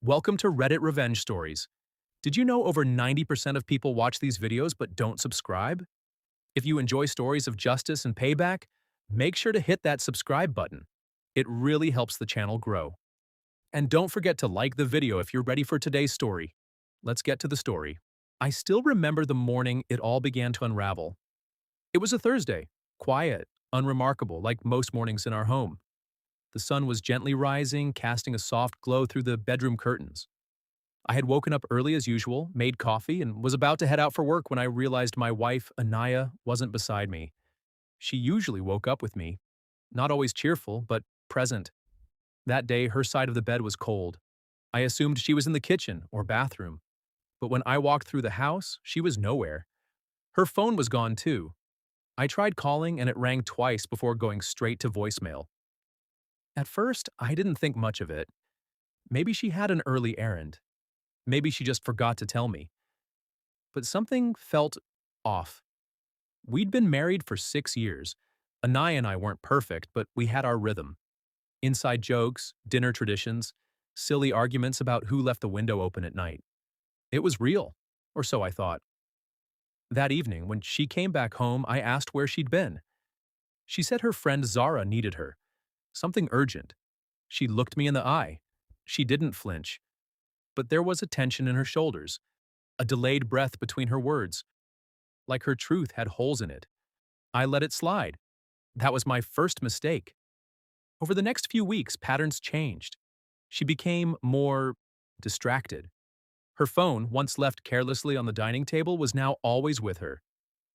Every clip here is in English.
Welcome to Reddit Revenge Stories. Did you know over 90% of people watch these videos but don't subscribe? If you enjoy stories of justice and payback, make sure to hit that subscribe button. It really helps the channel grow. And don't forget to like the video if you're ready for today's story. Let's get to the story. I still remember the morning it all began to unravel. It was a Thursday, quiet, unremarkable, like most mornings in our home. The sun was gently rising, casting a soft glow through the bedroom curtains. I had woken up early as usual, made coffee, and was about to head out for work when I realized my wife, AmITheA, wasn't beside me. She usually woke up with me, not always cheerful, but present. That day, her side of the bed was cold. I assumed she was in the kitchen or bathroom. But when I walked through the house, she was nowhere. Her phone was gone too. I tried calling and it rang twice before going straight to voicemail. At first, I didn't think much of it. Maybe she had an early errand. Maybe she just forgot to tell me. But something felt off. We'd been married for 6 years. Anaya and I weren't perfect, but we had our rhythm. Inside jokes, dinner traditions, silly arguments about who left the window open at night. It was real, or so I thought. That evening, when she came back home, I asked where she'd been. She said her friend Zara needed her. Something urgent. She looked me in the eye. She didn't flinch. But there was a tension in her shoulders, a delayed breath between her words, like her truth had holes in it. I let it slide. That was my first mistake. Over the next few weeks, patterns changed. She became more distracted. Her phone, once left carelessly on the dining table, was now always with her.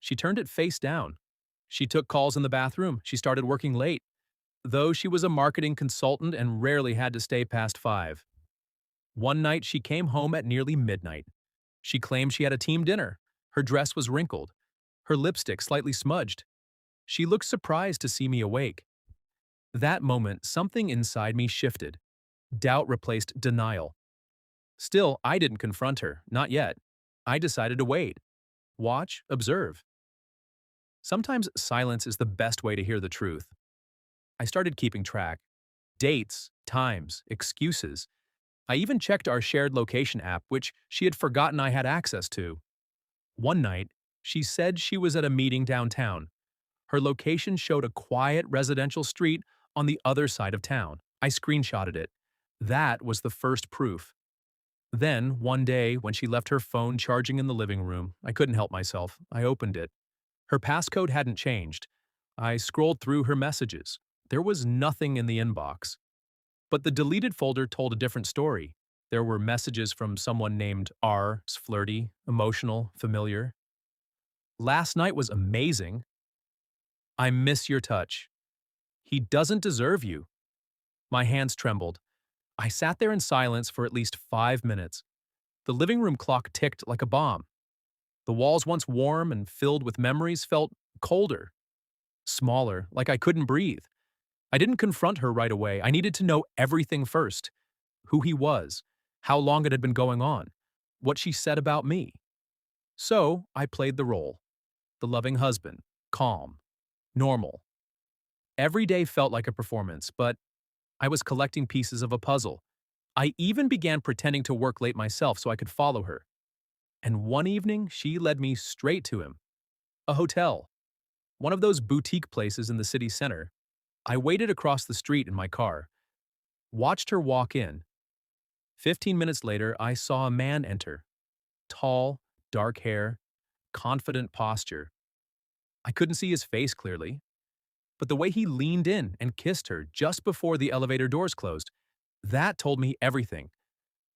She turned it face down. She took calls in the bathroom. She started working late, though she was a marketing consultant and rarely had to stay past 5. One night, she came home at nearly midnight. She claimed she had a team dinner. Her dress was wrinkled, her lipstick slightly smudged. She looked surprised to see me awake. That moment, something inside me shifted. Doubt replaced denial. Still, I didn't confront her, not yet. I decided to wait. Watch, observe. Sometimes silence is the best way to hear the truth. I started keeping track. Dates, times, excuses. I even checked our shared location app, which she had forgotten I had access to. One night, she said she was at a meeting downtown. Her location showed a quiet residential street on the other side of town. I screenshotted it. That was the first proof. Then, one day, when she left her phone charging in the living room, I couldn't help myself. I opened it. Her passcode hadn't changed. I scrolled through her messages. There was nothing in the inbox. But the deleted folder told a different story. There were messages from someone named R, flirty, emotional, familiar. Last night was amazing. I miss your touch. He doesn't deserve you. My hands trembled. I sat there in silence for at least 5 minutes. The living room clock ticked like a bomb. The walls, once warm and filled with memories, felt colder, smaller, like I couldn't breathe. I didn't confront her right away. I needed to know everything first. Who he was, how long it had been going on, what she said about me. So I played the role. The loving husband, calm, normal. Every day felt like a performance, but I was collecting pieces of a puzzle. I even began pretending to work late myself so I could follow her. And one evening, she led me straight to him. A hotel. One of those boutique places in the city center. I waited across the street in my car. Watched her walk in. 15 minutes later, I saw a man enter. Tall, dark hair, confident posture. I couldn't see his face clearly, but the way he leaned in and kissed her just before the elevator doors closed, that told me everything.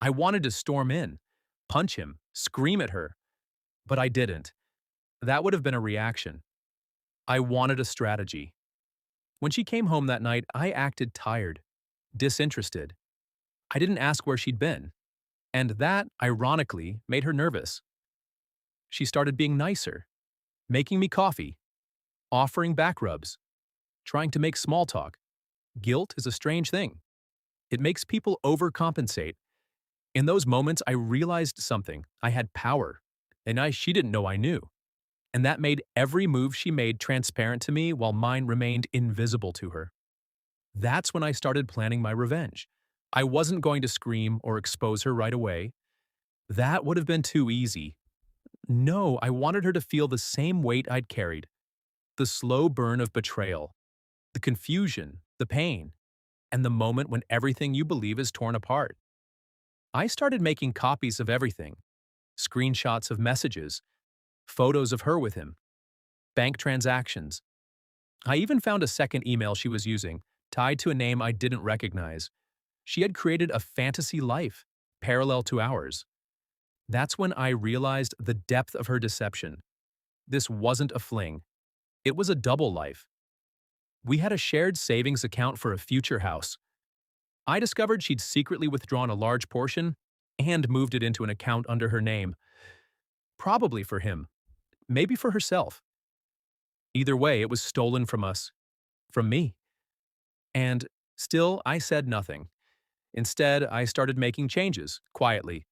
I wanted to storm in, punch him, scream at her, but I didn't. That would have been a reaction. I wanted a strategy. When she came home that night, I acted tired, disinterested. I didn't ask where she'd been, and that, ironically, made her nervous. She started being nicer, making me coffee, offering back rubs, trying to make small talk. Guilt is a strange thing. It makes people overcompensate. In those moments, I realized something. I had power, and she didn't know I knew. And that made every move she made transparent to me while mine remained invisible to her. That's when I started planning my revenge. I wasn't going to scream or expose her right away. That would have been too easy. No, I wanted her to feel the same weight I'd carried, the slow burn of betrayal, the confusion, the pain, and the moment when everything you believe is torn apart. I started making copies of everything, screenshots of messages, photos of her with him, bank transactions. I even found a second email she was using, tied to a name I didn't recognize. She had created a fantasy life, parallel to ours. That's when I realized the depth of her deception. This wasn't a fling. It was a double life. We had a shared savings account for a future house. I discovered she'd secretly withdrawn a large portion and moved it into an account under her name. Probably for him. Maybe for herself. Either way, it was stolen from us. From me. And still, I said nothing. Instead, I started making changes, quietly.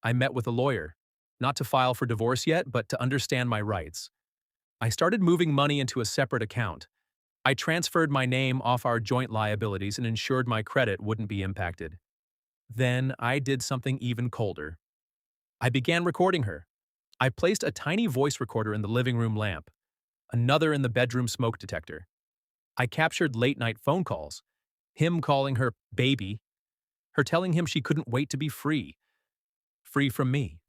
I met with a lawyer. Not to file for divorce yet, but to understand my rights. I started moving money into a separate account. I transferred my name off our joint liabilities and ensured my credit wouldn't be impacted. Then I did something even colder. I began recording her. I placed a tiny voice recorder in the living room lamp, another in the bedroom smoke detector. I captured late-night phone calls, him calling her baby, her telling him she couldn't wait to be free. Free from me.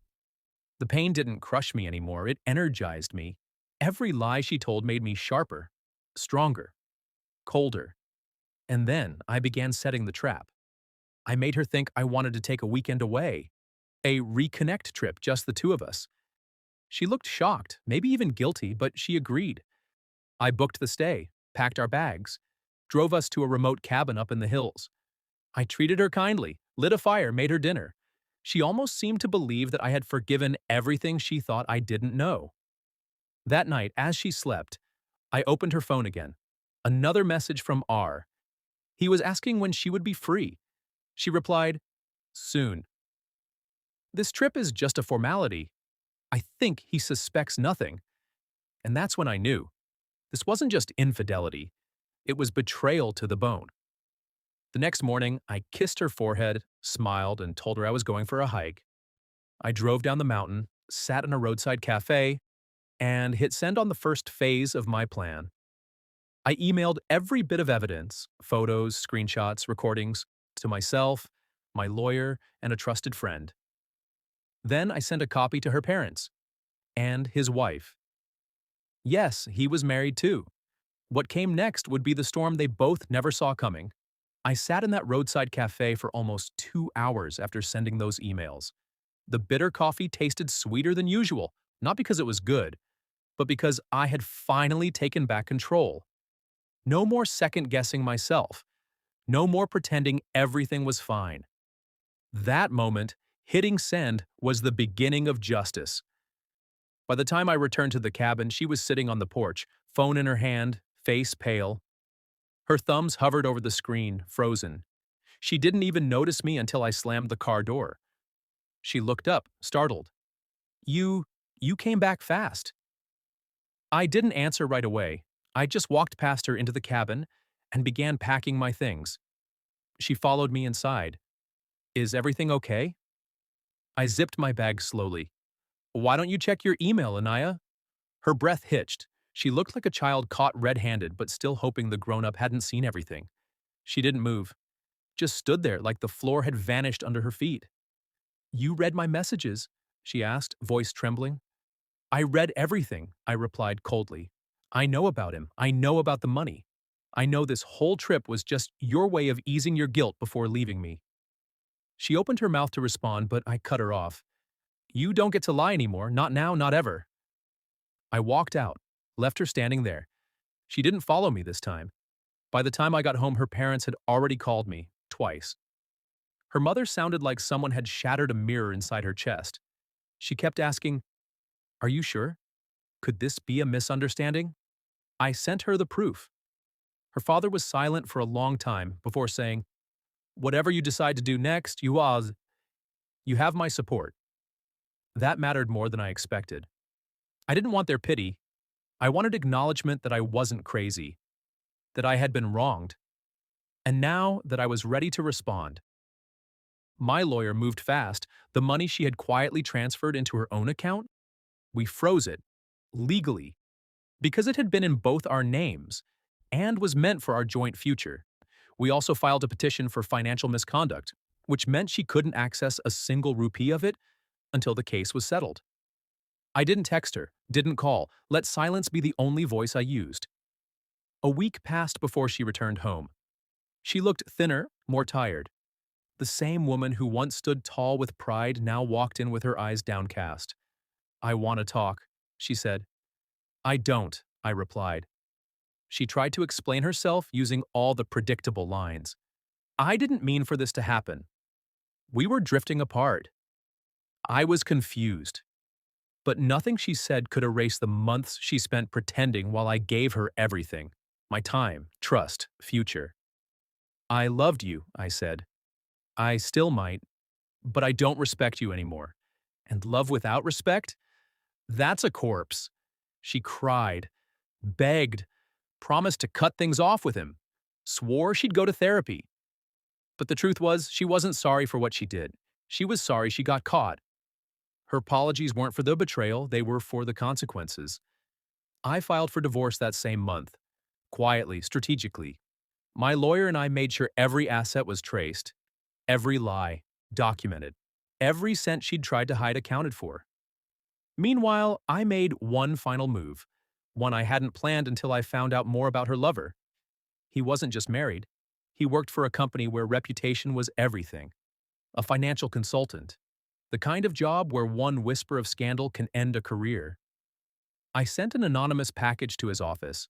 The pain didn't crush me anymore, it energized me. Every lie she told made me sharper, stronger, colder. And then I began setting the trap. I made her think I wanted to take a weekend away, a reconnect trip, just the two of us. She looked shocked, maybe even guilty, but she agreed. I booked the stay, packed our bags, drove us to a remote cabin up in the hills. I treated her kindly, lit a fire, made her dinner. She almost seemed to believe that I had forgiven everything she thought I didn't know. That night, as she slept, I opened her phone again. Another message from R. He was asking when she would be free. She replied, "Soon." This trip is just a formality. I think he suspects nothing. And that's when I knew. This wasn't just infidelity. It was betrayal to the bone. The next morning, I kissed her forehead, smiled, and told her I was going for a hike. I drove down the mountain, sat in a roadside cafe, and hit send on the first phase of my plan. I emailed every bit of evidence, photos, screenshots, recordings, to myself, my lawyer, and a trusted friend. Then I sent a copy to her parents and his wife. Yes, he was married too. What came next would be the storm they both never saw coming. I sat in that roadside cafe for almost 2 hours after sending those emails. The bitter coffee tasted sweeter than usual, not because it was good, but because I had finally taken back control. No more second-guessing myself. No more pretending everything was fine. That moment, hitting send, was the beginning of justice. By the time I returned to the cabin, she was sitting on the porch, phone in her hand, face pale. Her thumbs hovered over the screen, frozen. She didn't even notice me until I slammed the car door. She looked up, startled. You came back fast." I didn't answer right away. I just walked past her into the cabin and began packing my things. She followed me inside. "Is everything okay?" I zipped my bag slowly. "Why don't you check your email, AmITheA?" Her breath hitched. She looked like a child caught red-handed but still hoping the grown-up hadn't seen everything. She didn't move. Just stood there like the floor had vanished under her feet. "You read my messages?" she asked, voice trembling. "I read everything," I replied coldly. "I know about him. I know about the money. I know this whole trip was just your way of easing your guilt before leaving me." She opened her mouth to respond, but I cut her off. "You don't get to lie anymore. Not now, not ever." I walked out, left her standing there. She didn't follow me this time. By the time I got home, her parents had already called me, twice. Her mother sounded like someone had shattered a mirror inside her chest. She kept asking, "Are you sure? Could this be a misunderstanding?" I sent her the proof. Her father was silent for a long time before saying, "Whatever you decide to do next, you have my support." That mattered more than I expected. I didn't want their pity. I wanted acknowledgement that I wasn't crazy, that I had been wronged, and now that I was ready to respond. My lawyer moved fast. The money she had quietly transferred into her own account, we froze it, legally, because it had been in both our names and was meant for our joint future. We also filed a petition for financial misconduct, which meant she couldn't access a single rupee of it until the case was settled. I didn't text her, didn't call, let silence be the only voice I used. A week passed before she returned home. She looked thinner, more tired. The same woman who once stood tall with pride now walked in with her eyes downcast. "I want to talk," she said. "I don't," I replied. She tried to explain herself using all the predictable lines. "I didn't mean for this to happen. We were drifting apart." I was confused. But nothing she said could erase the months she spent pretending while I gave her everything. My time, trust, future. "I loved you," I said. "I still might, but I don't respect you anymore. And love without respect? That's a corpse." She cried, begged, promised to cut things off with him, swore she'd go to therapy. But the truth was, she wasn't sorry for what she did. She was sorry she got caught. Her apologies weren't for the betrayal, they were for the consequences. I filed for divorce that same month, quietly, strategically. My lawyer and I made sure every asset was traced, every lie documented, every cent she'd tried to hide accounted for. Meanwhile, I made one final move, one I hadn't planned until I found out more about her lover. He wasn't just married. He worked for a company where reputation was everything. A financial consultant. The kind of job where one whisper of scandal can end a career. I sent an anonymous package to his office,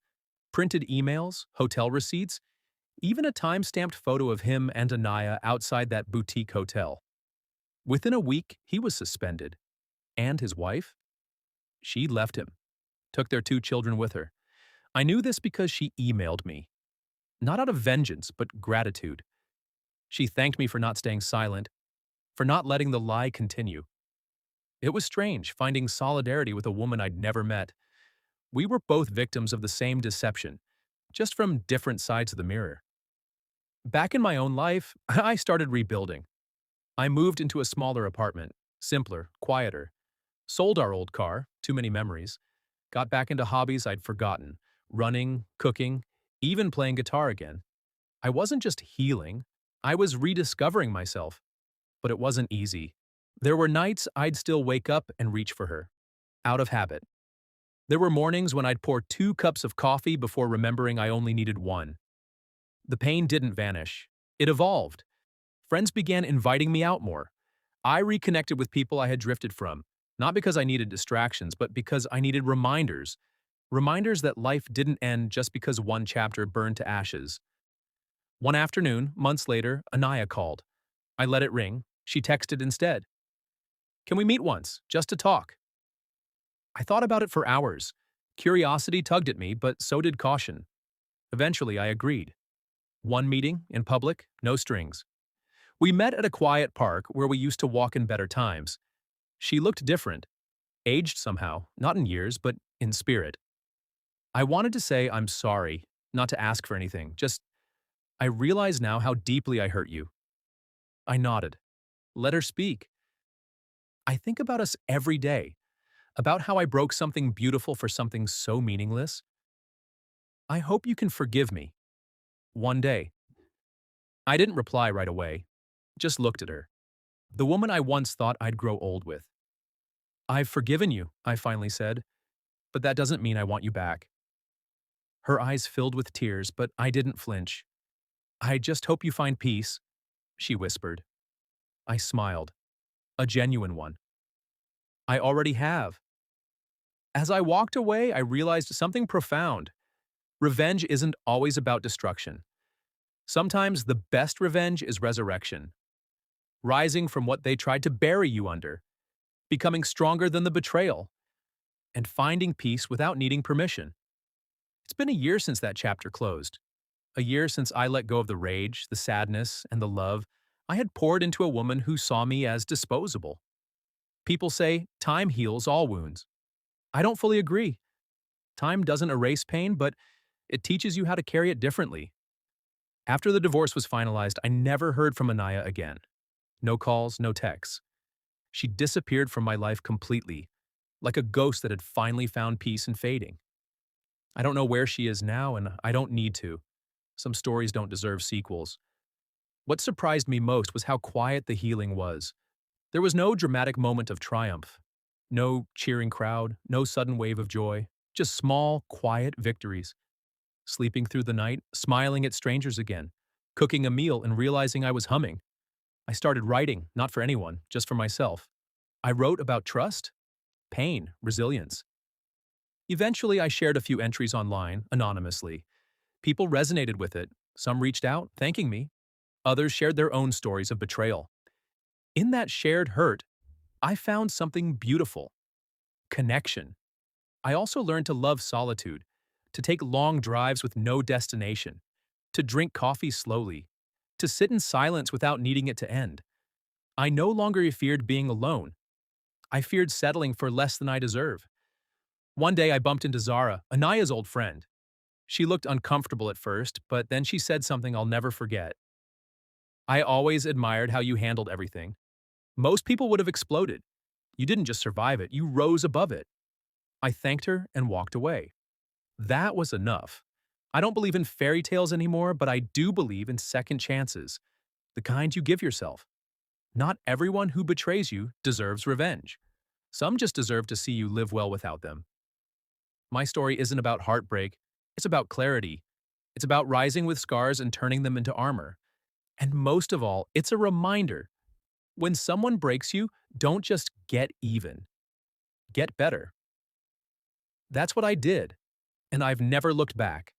printed emails, hotel receipts, even a time-stamped photo of him and AmITheA outside that boutique hotel. Within a week, he was suspended. And his wife? She left him, took their 2 children with her. I knew this because she emailed me. Not out of vengeance, but gratitude. She thanked me for not staying silent, for not letting the lie continue. It was strange finding solidarity with a woman I'd never met. We were both victims of the same deception, just from different sides of the mirror. Back in my own life, I started rebuilding. I moved into a smaller apartment, simpler, quieter. Sold our old car, too many memories. Got back into hobbies I'd forgotten, running, cooking, even playing guitar again. I wasn't just healing, I was rediscovering myself. But it wasn't easy. There were nights I'd still wake up and reach for her, out of habit. There were mornings when I'd pour 2 cups of coffee before remembering I only needed one. The pain didn't vanish. It evolved. Friends began inviting me out more. I reconnected with people I had drifted from, not because I needed distractions, but because I needed reminders. Reminders that life didn't end just because one chapter burned to ashes. One afternoon, months later, AmITheA called. I let it ring. She texted instead. "Can we meet once, just to talk?" I thought about it for hours. Curiosity tugged at me, but so did caution. Eventually, I agreed. One meeting, in public, no strings. We met at a quiet park where we used to walk in better times. She looked different. Aged somehow, not in years, but in spirit. I wanted to say I'm sorry, not to ask for anything, just, "I realize now how deeply I hurt you." I nodded. Let her speak. "I think about us every day, about how I broke something beautiful for something so meaningless. I hope you can forgive me. One day." I didn't reply right away, just looked at her. The woman I once thought I'd grow old with. "I've forgiven you," I finally said, "but that doesn't mean I want you back." Her eyes filled with tears, but I didn't flinch. "I just hope you find peace," she whispered. I smiled. A genuine one. "I already have." As I walked away, I realized something profound. Revenge isn't always about destruction. Sometimes the best revenge is resurrection. Rising from what they tried to bury you under. Becoming stronger than the betrayal. And finding peace without needing permission. It's been a year since that chapter closed. A year since I let go of the rage, the sadness, and the love I had poured into a woman who saw me as disposable. People say time heals all wounds. I don't fully agree. Time doesn't erase pain, but it teaches you how to carry it differently. After the divorce was finalized, I never heard from AmITheA again. No calls, no texts. She disappeared from my life completely, like a ghost that had finally found peace in fading. I don't know where she is now, and I don't need to. Some stories don't deserve sequels. What surprised me most was how quiet the healing was. There was no dramatic moment of triumph, no cheering crowd, no sudden wave of joy, just small, quiet victories. Sleeping through the night, smiling at strangers again, cooking a meal and realizing I was humming. I started writing, not for anyone, just for myself. I wrote about trust, pain, resilience. Eventually, I shared a few entries online, anonymously. People resonated with it. Some reached out, thanking me. Others shared their own stories of betrayal. In that shared hurt, I found something beautiful: connection. I also learned to love solitude, to take long drives with no destination, to drink coffee slowly, to sit in silence without needing it to end. I no longer feared being alone. I feared settling for less than I deserve. One day I bumped into Zara, Anaya's old friend. She looked uncomfortable at first, but then she said something I'll never forget. "I always admired how you handled everything. Most people would have exploded. You didn't just survive it, you rose above it." I thanked her and walked away. That was enough. I don't believe in fairy tales anymore, but I do believe in second chances, the kind you give yourself. Not everyone who betrays you deserves revenge. Some just deserve to see you live well without them. My story isn't about heartbreak, it's about clarity. It's about rising with scars and turning them into armor. And most of all, it's a reminder: when someone breaks you, don't just get even, get better. That's what I did, and I've never looked back.